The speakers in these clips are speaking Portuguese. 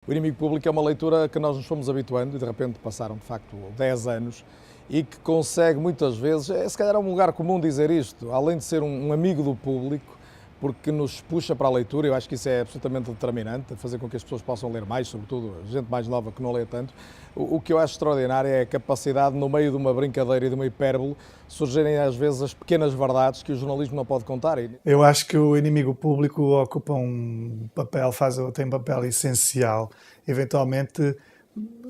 O Inimigo Público é uma leitura que nós nos fomos habituando e de repente passaram de facto 10 anos e que consegue muitas vezes, se calhar é um lugar comum dizer isto, além de ser um amigo do público, porque nos puxa para a leitura, eu acho que isso é absolutamente determinante, fazer com que as pessoas possam ler mais, sobretudo gente mais nova que não lê tanto. O que eu acho extraordinário é a capacidade, no meio de uma brincadeira e de uma hipérbole, surgirem às vezes as pequenas verdades que o jornalismo não pode contar. Eu acho que o Inimigo Público ocupa um papel, tem um papel essencial, eventualmente,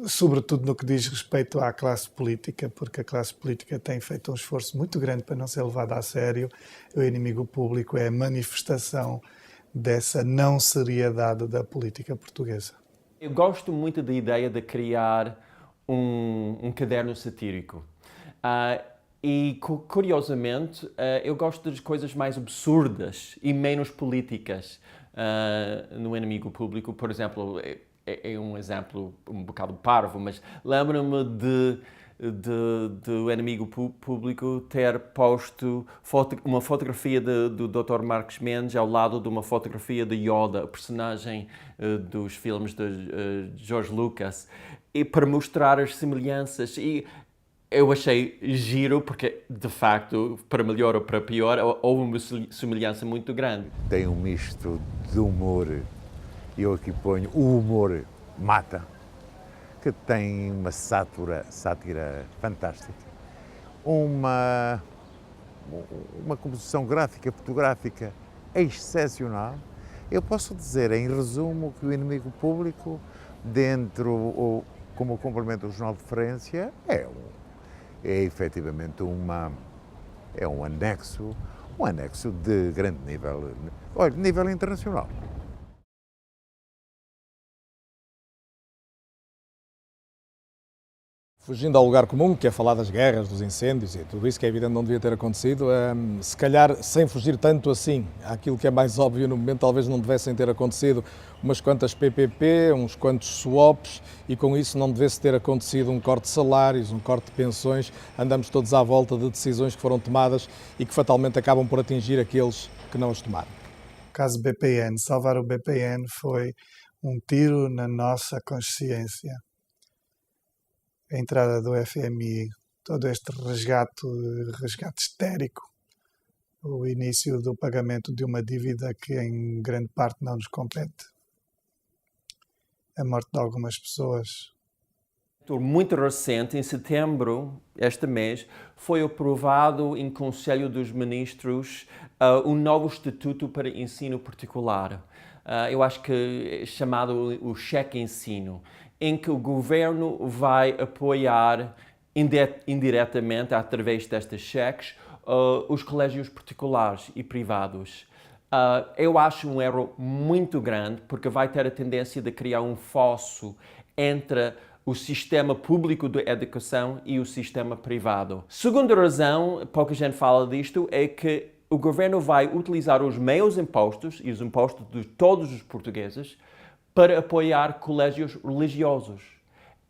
sobretudo no que diz respeito à classe política, porque a classe política tem feito um esforço muito grande para não ser levada a sério. O Inimigo Público é a manifestação dessa não seriedade da política portuguesa. Eu gosto muito da ideia de criar um caderno satírico. E, curiosamente, eu gosto das coisas mais absurdas e menos políticas no Inimigo Público. Por exemplo, é um exemplo um bocado parvo, mas lembro-me do Inimigo Público ter posto uma fotografia do Dr. Marcos Mendes ao lado de uma fotografia de Yoda, a personagem dos filmes de George Lucas, e para mostrar as semelhanças. E eu achei giro porque, de facto, para melhor ou para pior, houve uma semelhança muito grande. Tem um misto de humor, e eu aqui ponho o humor mata, que tem uma sátira fantástica, uma composição gráfica, fotográfica excepcional. Eu posso dizer, em resumo, que o Inimigo Público, dentro, como complemento do Jornal de Referência, é efetivamente um anexo de grande nível, olha, nível internacional. Fugindo ao lugar comum, que é falar das guerras, dos incêndios e tudo isso que é evidente não devia ter acontecido, se calhar sem fugir tanto assim àquilo que é mais óbvio no momento, talvez não devessem ter acontecido umas quantas PPP, uns quantos swaps e com isso não devesse ter acontecido um corte de salários, um corte de pensões. Andamos todos à volta de decisões que foram tomadas e que fatalmente acabam por atingir aqueles que não as tomaram. O caso BPN, salvar o BPN foi um tiro na nossa consciência. A entrada do FMI, todo este resgate histérico, o início do pagamento de uma dívida que em grande parte não nos compete, a morte de algumas pessoas. Muito recente, em setembro, este mês, foi aprovado em Conselho dos Ministros um novo Estatuto para Ensino Particular. Eu acho que é chamado o Cheque Ensino, em que o Governo vai apoiar indiretamente, através destes cheques, os colégios particulares e privados. Eu acho um erro muito grande, porque vai ter a tendência de criar um fosso entre o sistema público de educação e o sistema privado. Segunda razão, pouca gente fala disto, é que o governo vai utilizar os meus impostos e os impostos de todos os portugueses para apoiar colégios religiosos.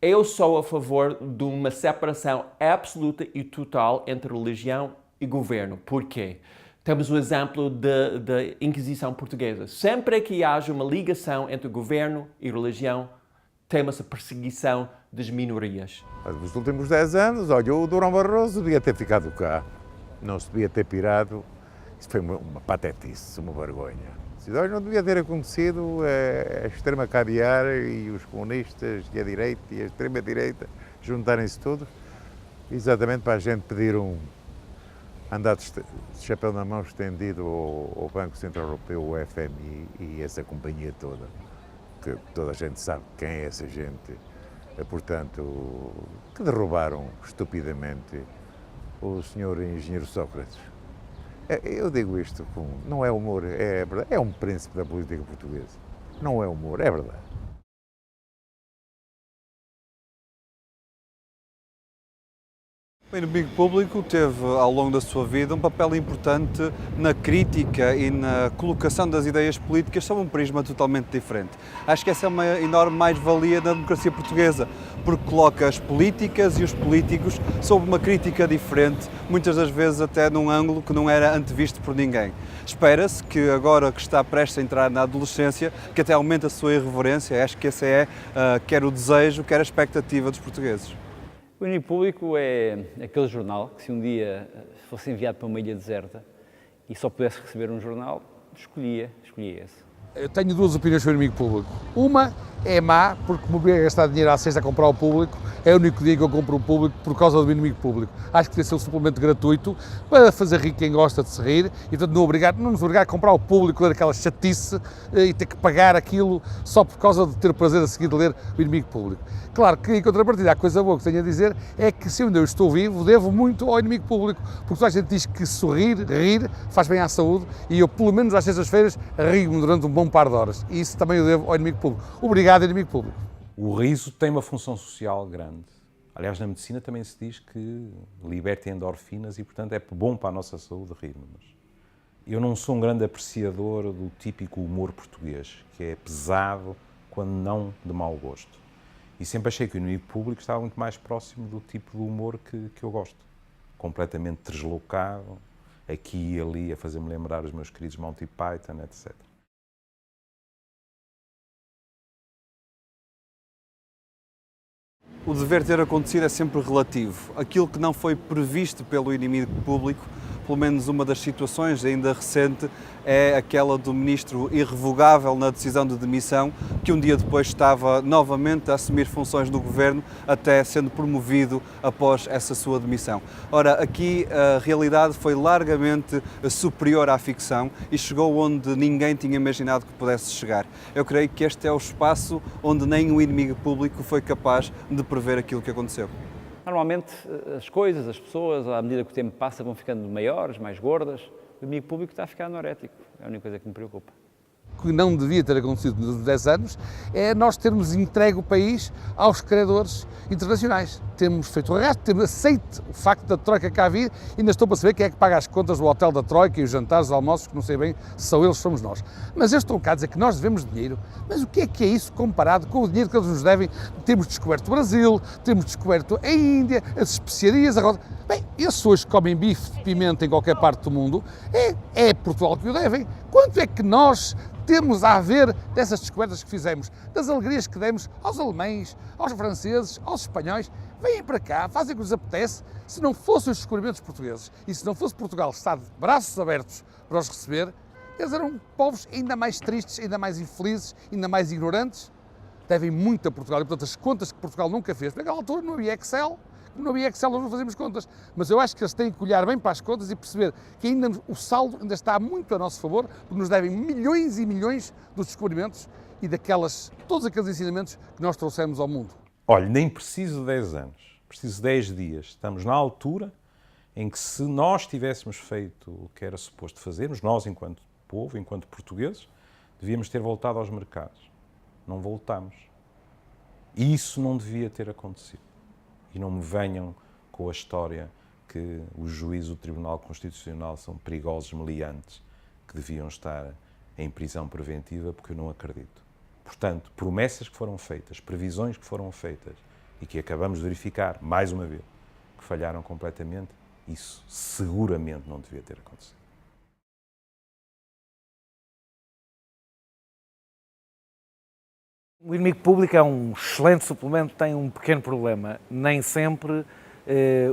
Eu sou a favor de uma separação absoluta e total entre religião e governo. Porquê? Temos o exemplo da Inquisição Portuguesa. Sempre que haja uma ligação entre governo e religião, temos a perseguição das minorias. Nos últimos 10 anos, olha, o Durão Barroso devia ter ficado cá, não se devia ter pirado. Isso foi uma patetice, uma vergonha. Olha, não devia ter acontecido a extrema caviar e os comunistas e a direita e a extrema-direita juntarem-se todos, exatamente para a gente pedir andar de chapéu na mão estendido ao Banco Central Europeu, o FMI e essa companhia toda, que toda a gente sabe quem é essa gente, portanto, que derrubaram estupidamente o senhor engenheiro Sócrates. Eu digo isto não é humor, é verdade, é um príncipe da política portuguesa. Não é humor, é verdade. O inimigo público teve, ao longo da sua vida, um papel importante na crítica e na colocação das ideias políticas sob um prisma totalmente diferente. Acho que essa é uma enorme mais-valia da democracia portuguesa, porque coloca as políticas e os políticos sob uma crítica diferente, muitas das vezes até num ângulo que não era antevisto por ninguém. Espera-se que agora que está prestes a entrar na adolescência, que até aumente a sua irreverência. Acho que esse é quer o desejo, quer a expectativa dos portugueses. O Inimigo Público é aquele jornal que, se um dia fosse enviado para uma ilha deserta e só pudesse receber um jornal, escolhia esse. Eu tenho duas opiniões sobre o Inimigo Público. Uma é má, porque me obriga a gastar dinheiro à sexta a comprar o público. É o único dia que eu compro o público por causa do Inimigo Público. Acho que deve ser um suplemento gratuito para fazer rir quem gosta de se rir e, portanto, não nos obrigar a comprar o público, ler aquela chatice e ter que pagar aquilo só por causa de ter o prazer a seguir de ler o Inimigo Público. Claro que, em contrapartida, a coisa boa que tenho a dizer é que, se eu ainda estou vivo, devo muito ao Inimigo Público, porque toda a gente diz que rir, faz bem à saúde e eu, pelo menos às sextas-feiras, rio-me durante um bom par de horas. E isso também eu devo ao Inimigo Público. Obrigado, Inimigo Público. O riso tem uma função social grande. Aliás, na medicina também se diz que liberta endorfinas e, portanto, é bom para a nossa saúde rir-nos. Eu não sou um grande apreciador do típico humor português, que é pesado, quando não de mau gosto. E sempre achei que o Inimigo Público estava muito mais próximo do tipo de humor que eu gosto. Completamente deslocado, aqui e ali, a fazer-me lembrar os meus queridos Monty Python, etc. O dever ter acontecido é sempre relativo. Aquilo que não foi previsto pelo inimigo público, pelo menos uma das situações ainda recente, é aquela do ministro irrevogável na decisão de demissão, que um dia depois estava novamente a assumir funções no governo, até sendo promovido após essa sua demissão. Ora, aqui a realidade foi largamente superior à ficção e chegou onde ninguém tinha imaginado que pudesse chegar. Eu creio que este é o espaço onde nem o inimigo público foi capaz de prever aquilo que aconteceu. Normalmente as coisas, as pessoas, à medida que o tempo passa, vão ficando maiores, mais gordas. O inimigo público está a ficar anorético. É a única coisa que me preocupa. O que não devia ter acontecido nos últimos 10 anos é nós termos entregue o país aos credores internacionais. Temos feito o resto, temos aceito o facto da Troika cá vir e ainda estou para saber quem é que paga as contas do hotel da Troika e os jantares, os almoços, que não sei bem se são eles, somos nós. Mas eles estão cá a dizer que nós devemos dinheiro. Mas o que é isso comparado com o dinheiro que eles nos devem? Temos descoberto o Brasil, temos descoberto a Índia, as especiarias, a roda. Bem, esses hoje que comem bife de pimenta em qualquer parte do mundo, é Portugal que o devem. Quanto é que nós temos a ver dessas descobertas que fizemos, das alegrias que demos aos alemães, aos franceses, aos espanhóis? Vêm para cá, fazem o que lhes apetece. Se não fossem os descobrimentos portugueses e se não fosse Portugal estar de braços abertos para os receber, eles eram povos ainda mais tristes, ainda mais infelizes, ainda mais ignorantes. Devem muito a Portugal e, portanto, as contas que Portugal nunca fez, naquela altura não havia Excel. Não havia Excel, nós não fazemos contas, mas eu acho que eles têm que olhar bem para as contas e perceber que ainda o saldo ainda está muito a nosso favor, porque nos devem milhões e milhões dos descobrimentos e todos aqueles ensinamentos que nós trouxemos ao mundo. Olha, nem preciso de 10 anos, preciso de 10 dias. Estamos na altura em que, se nós tivéssemos feito o que era suposto fazermos, nós enquanto povo, enquanto portugueses, devíamos ter voltado aos mercados. Não voltamos. E isso não devia ter acontecido. E não me venham com a história que os juízes do Tribunal Constitucional são perigosos meliantes que deviam estar em prisão preventiva, porque eu não acredito. Portanto, promessas que foram feitas, previsões que foram feitas e que acabamos de verificar, mais uma vez, que falharam completamente, isso seguramente não devia ter acontecido. O inimigo público é um excelente suplemento, tem um pequeno problema. Nem sempre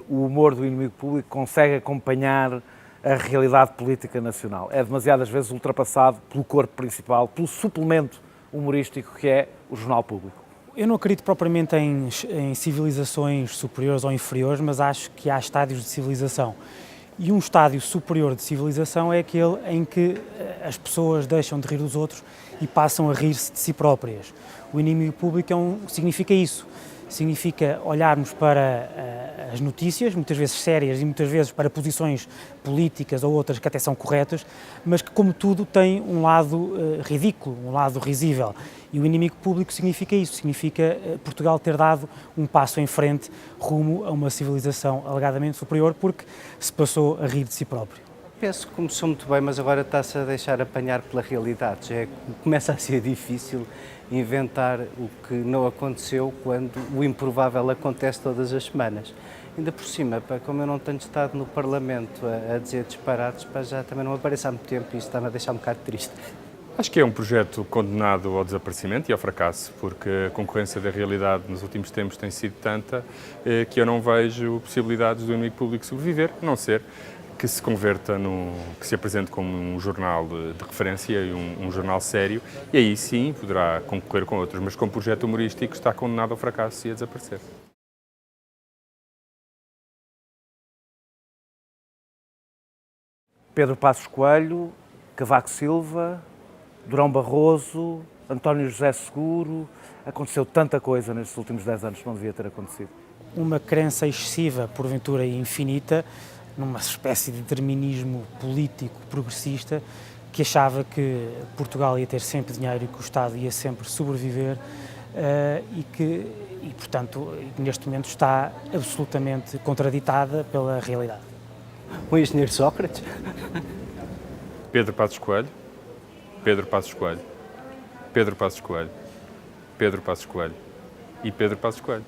o humor do inimigo público consegue acompanhar a realidade política nacional. É demasiadas vezes ultrapassado pelo corpo principal, pelo suplemento humorístico que é o Jornal Público. Eu não acredito propriamente em civilizações superiores ou inferiores, mas acho que há estádios de civilização. E um estádio superior de civilização é aquele em que as pessoas deixam de rir dos outros e passam a rir-se de si próprias. O inimigo público significa isso. significa olharmos para as notícias, muitas vezes sérias e muitas vezes para posições políticas ou outras que até são corretas, mas que, como tudo, tem um lado ridículo, um lado risível. E o inimigo público significa isso, significa Portugal ter dado um passo em frente rumo a uma civilização alegadamente superior, porque se passou a rir de si próprio. Penso que começou muito bem, mas agora está-se a deixar apanhar pela realidade. Já começa a ser difícil inventar o que não aconteceu quando o improvável acontece todas as semanas. Ainda por cima, como eu não tenho estado no Parlamento a dizer disparates, já também não aparece há muito tempo e isso está-me a deixar um bocado triste. Acho que é um projeto condenado ao desaparecimento e ao fracasso, porque a concorrência da realidade nos últimos tempos tem sido tanta que eu não vejo possibilidades do inimigo público sobreviver, a não ser que se converta, que se apresente como um jornal de referência e um jornal sério, e aí sim poderá concorrer com outros, mas como projeto humorístico está condenado ao fracasso e a desaparecer. Pedro Passos Coelho, Cavaco Silva, Durão Barroso, António José Seguro, aconteceu tanta coisa nestes últimos 10 anos que não devia ter acontecido. Uma crença excessiva, porventura infinita, numa espécie de determinismo político progressista que achava que Portugal ia ter sempre dinheiro e que o Estado ia sempre sobreviver e portanto, neste momento está absolutamente contraditada pela realidade. O engenheiro Sócrates? Pedro Passos Coelho, Pedro Passos Coelho, Pedro Passos Coelho, Pedro Passos Coelho e Pedro Passos Coelho.